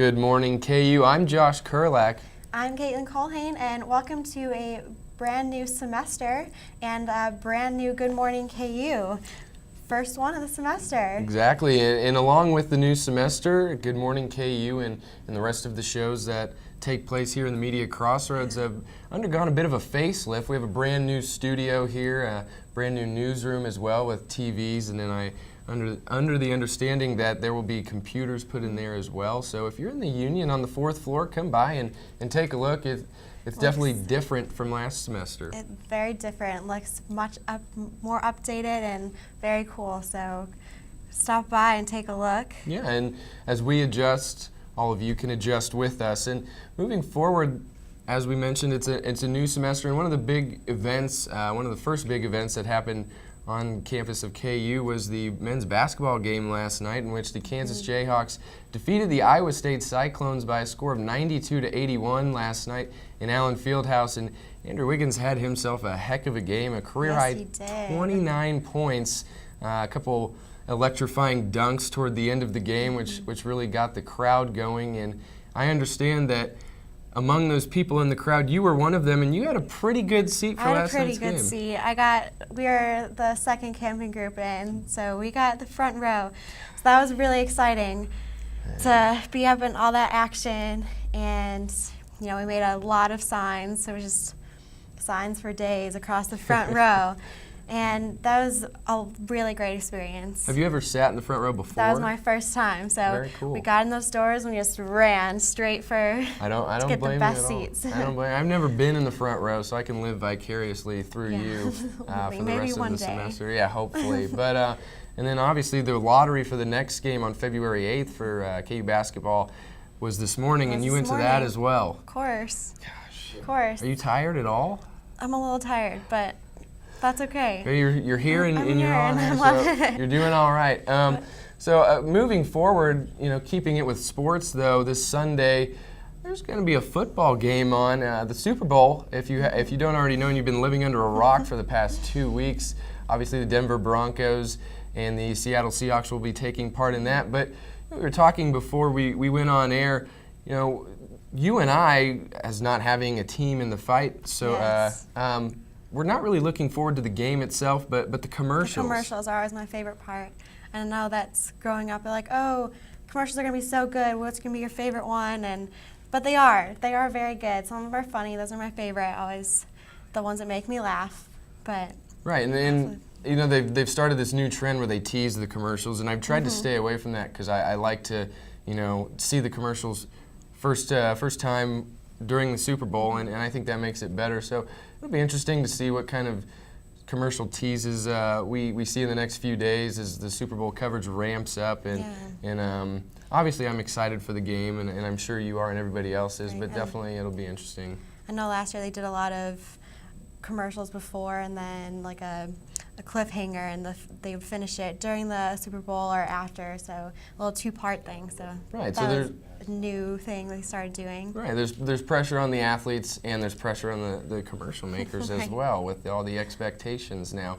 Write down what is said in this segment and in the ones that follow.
Good morning, KU. I'm Josh Kurlak. I'm Caitlin Colhane, and welcome to a brand new semester and a brand new Good Morning KU. First one of the semester. Exactly, and along with the new semester, Good Morning KU and the rest of the shows that take place here in the Media Crossroads have undergone a bit of a facelift. We have a brand new studio here, a brand new newsroom as well with TVs, and then under the understanding that there will be computers put in there as well. So if you're in the Union on the 4th floor, come by and take a look. It's definitely different from last semester. It's very different. It looks much more updated and very cool. So stop by and take a look. Yeah, and as we adjust, all of you can adjust with us. And moving forward, as we mentioned, it's a new semester, and one of the big events, one of the first big events that happened on campus of KU was the men's basketball game last night, in which the Kansas Jayhawks defeated the Iowa State Cyclones by a score of 92-81 last night in Allen Fieldhouse. And Andrew Wiggins had himself a heck of a game, a career-high 29 points, a couple electrifying dunks toward the end of the game, which really got the crowd going. And I understand that among those people in the crowd, you were one of them, and you had a pretty good seat for last night's game. I had a pretty good seat. We were the second camping group in, so we got the front row. So that was really exciting to be up in all that action, and we made a lot of signs. So it was just signs for days across the front row. And that was a really great experience. Have you ever sat in the front row before? That was my first time. So very cool. We got in those doors and we just ran straight to get the best seats. I don't blame you. I've never been in the front row, so I can live vicariously through you for the rest of the semester. Yeah, hopefully. But and then obviously the lottery for the next game on February 8th for KU basketball was this morning, and you went to that as well. Of course. Gosh. Of course. Are you tired at all? I'm a little tired, but that's okay. You're here and you're on there, so you're doing all right. So moving forward, keeping it with sports though, this Sunday there's going to be a football game on the Super Bowl. If you don't already know and you've been living under a rock for the past 2 weeks, obviously the Denver Broncos and the Seattle Seahawks will be taking part in that. But we were talking before we went on air. You and I, as not having a team in the fight, so. Yes. We're not really looking forward to the game itself, but the commercials. The commercials are always my favorite part. And I know that's growing up, they're like, oh, commercials are going to be so good. What's going to be your favorite one? But they are. They are very good. Some of them are funny. Those are my favorite, always the ones that make me laugh. But right, and they've started this new trend where they tease the commercials, and I've tried to stay away from that because I like to, see the commercials first time during the Super Bowl, and I think that makes it better. So it'll be interesting to see what kind of commercial teases we see in the next few days as the Super Bowl coverage ramps up. And obviously I'm excited for the game, and I'm sure you are and everybody else is, but definitely it'll be interesting. I know last year they did a lot of commercials before and then like a cliffhanger, and they would finish it during the Super Bowl or after, so a little two-part thing. So right, that was a new thing they started doing. Right, there's pressure on the athletes and there's pressure on the commercial makers as well with all the expectations now.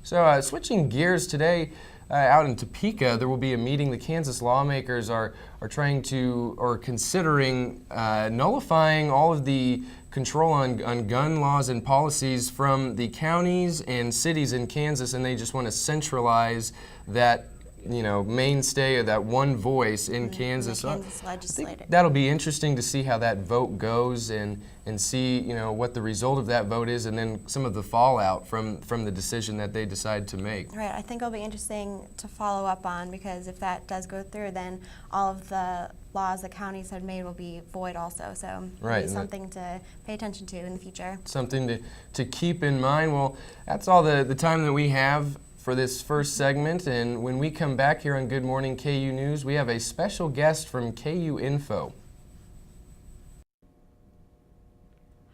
So switching gears today, out in Topeka, there will be a meeting. The Kansas lawmakers are trying to, or considering nullifying all of the control on gun laws and policies from the counties and cities in Kansas, and they just want to centralize that mainstay of that one voice in Kansas. The Kansas legislature. That'll be interesting to see how that vote goes and see what the result of that vote is, and then some of the fallout from the decision that they decide to make. Right, I think it'll be interesting to follow up on, because if that does go through, then all of the laws the counties have made will be void also. So it'll be something to pay attention to in the future. Something to keep in mind. Well, that's all the time that we have for this first segment, and when we come back here on Good Morning KU News, we have a special guest from KU Info.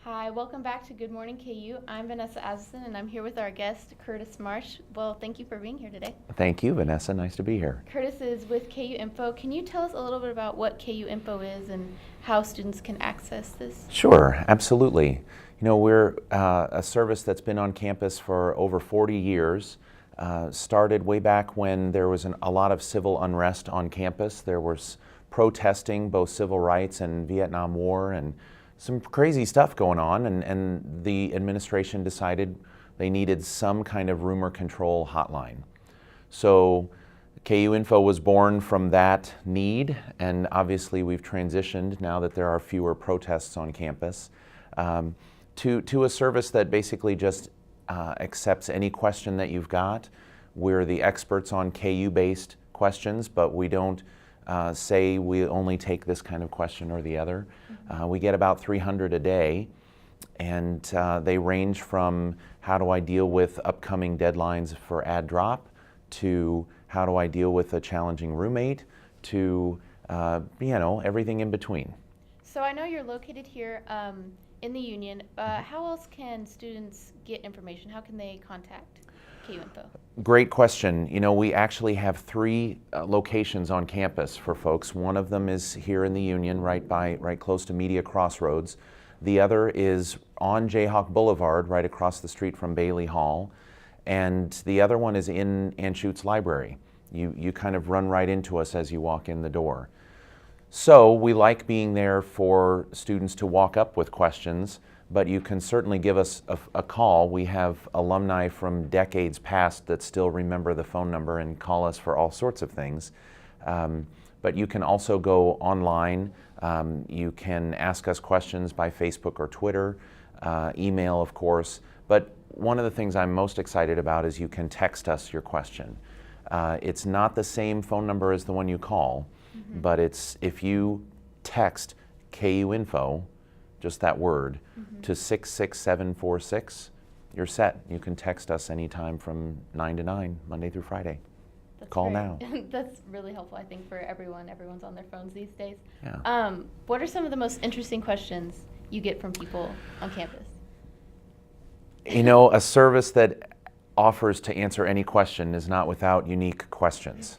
Hi, welcome back to Good Morning KU. I'm Vanessa Asison, and I'm here with our guest, Curtis Marsh. Well, thank you for being here today. Thank you, Vanessa. Nice to be here. Curtis is with KU Info. Can you tell us a little bit about what KU Info is and how students can access this? Sure, absolutely. We're a service that's been on campus for over 40 years. Started way back when there was a lot of civil unrest on campus. There was protesting both civil rights and Vietnam War, and some crazy stuff going on, and the administration decided they needed some kind of rumor control hotline. So KU Info was born from that need, and obviously we've transitioned now that there are fewer protests on campus to a service that basically just accepts any question that you've got. We're the experts on KU-based questions, but we don't say we only take this kind of question or the other. We get about 300 a day, and they range from how do I deal with upcoming deadlines for ad drop, to how do I deal with a challenging roommate, to everything in between. So I know you're located here in the Union. How else can students get information? How can they contact KU Info? Great question. We actually have 3 locations on campus for folks. One of them is here in the Union, right close to Media Crossroads. The other is on Jayhawk Boulevard, right across the street from Bailey Hall. And the other one is in Anschutz Library. You kind of run right into us as you walk in the door. So we like being there for students to walk up with questions, but you can certainly give us a call. We have alumni from decades past that still remember the phone number and call us for all sorts of things. But you can also go online. You can ask us questions by Facebook or Twitter, email, of course. But one of the things I'm most excited about is you can text us your question. It's not the same phone number as the one you call, but if you text KU Info, just that word, to 66746, you're set. You can text us anytime from 9 to 9, Monday through Friday. That's Call great. now. That's really helpful, I think, for everyone. Everyone's on their phones these days. Yeah. What are some of the most interesting questions you get from people on campus? A service that offers to answer any question is not without unique questions.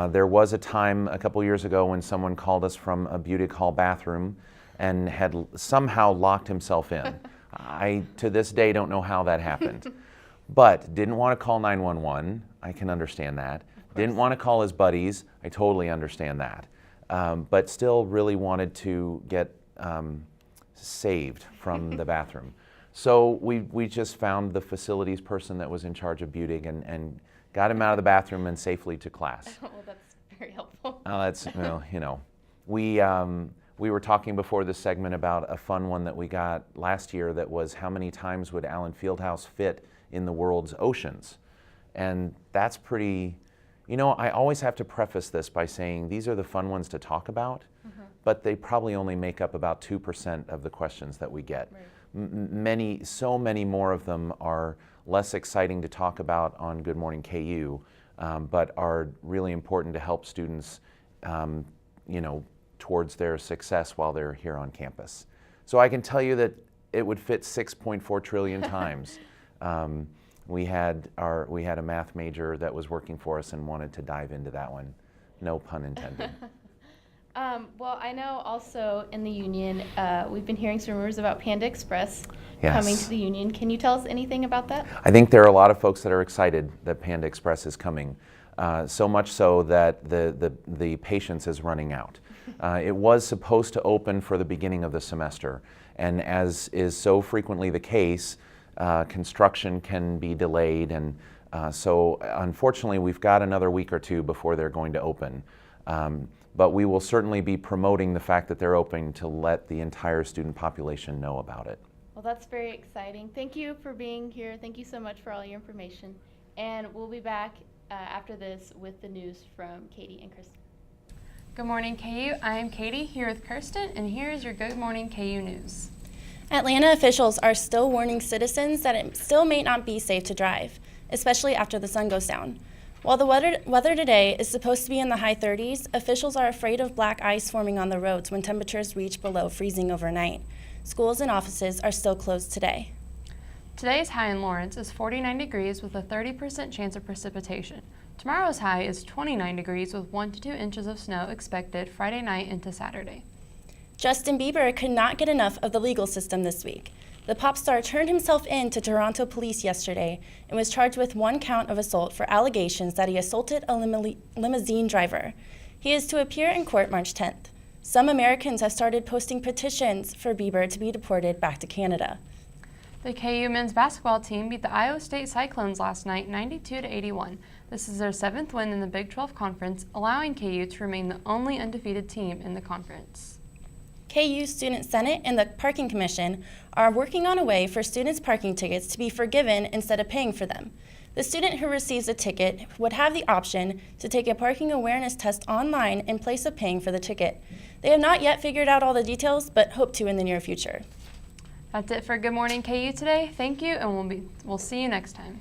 There was a time a couple years ago when someone called us from a Budig Hall bathroom and had somehow locked himself in. I, to this day, don't know how that happened. But didn't want to call 911. I can understand that. Didn't want to call his buddies. I totally understand that. But still really wanted to get saved from the bathroom. So we just found the facilities person that was in charge of Budig and got him out of the bathroom and safely to class. Well, that's very helpful. That's, we were talking before this segment about a fun one that we got last year that was how many times would Allen Fieldhouse fit in the world's oceans? And that's pretty, I always have to preface this by saying these are the fun ones to talk about, but they probably only make up about 2% of the questions that we get. Right. So many more of them are less exciting to talk about on Good Morning KU, but are really important to help students, towards their success while they're here on campus. So I can tell you that it would fit 6.4 trillion times. We had a math major that was working for us and wanted to dive into that one. No pun intended. Well, I know also in the Union, we've been hearing some rumors about Panda Express Yes. coming to the Union. Can you tell us anything about that? I think there are a lot of folks that are excited that Panda Express is coming. So much so that the patience is running out. It was supposed to open for the beginning of the semester, and as is so frequently the case, construction can be delayed, and so unfortunately we've got another week or 2 before they're going to open. But we will certainly be promoting the fact that they're open to let the entire student population know about it. Well, that's very exciting. Thank you for being here. Thank you so much for all your information. And we'll be back after this with the news from Katie and Kristen. Good morning, KU. I am Katie here with Kirsten, and here is your Good Morning KU news. Atlanta officials are still warning citizens that it still may not be safe to drive, especially after the sun goes down. While the weather today is supposed to be in the high 30s, officials are afraid of black ice forming on the roads when temperatures reach below freezing overnight. Schools and offices are still closed today. Today's high in Lawrence is 49 degrees with a 30% chance of precipitation. Tomorrow's high is 29 degrees with 1 to 2 inches of snow expected Friday night into Saturday. Justin Bieber could not get enough of the legal system this week. The pop star turned himself in to Toronto police yesterday and was charged with 1 count of assault for allegations that he assaulted a limousine driver. He is to appear in court March 10th. Some Americans have started posting petitions for Bieber to be deported back to Canada. The KU men's basketball team beat the Iowa State Cyclones last night 92-81. This is their 7th win in the Big 12 Conference, allowing KU to remain the only undefeated team in the conference. KU Student Senate and the Parking Commission are working on a way for students' parking tickets to be forgiven instead of paying for them. The student who receives a ticket would have the option to take a parking awareness test online in place of paying for the ticket. They have not yet figured out all the details, but hope to in the near future. That's it for Good Morning KU today. Thank you, and we'll see you next time.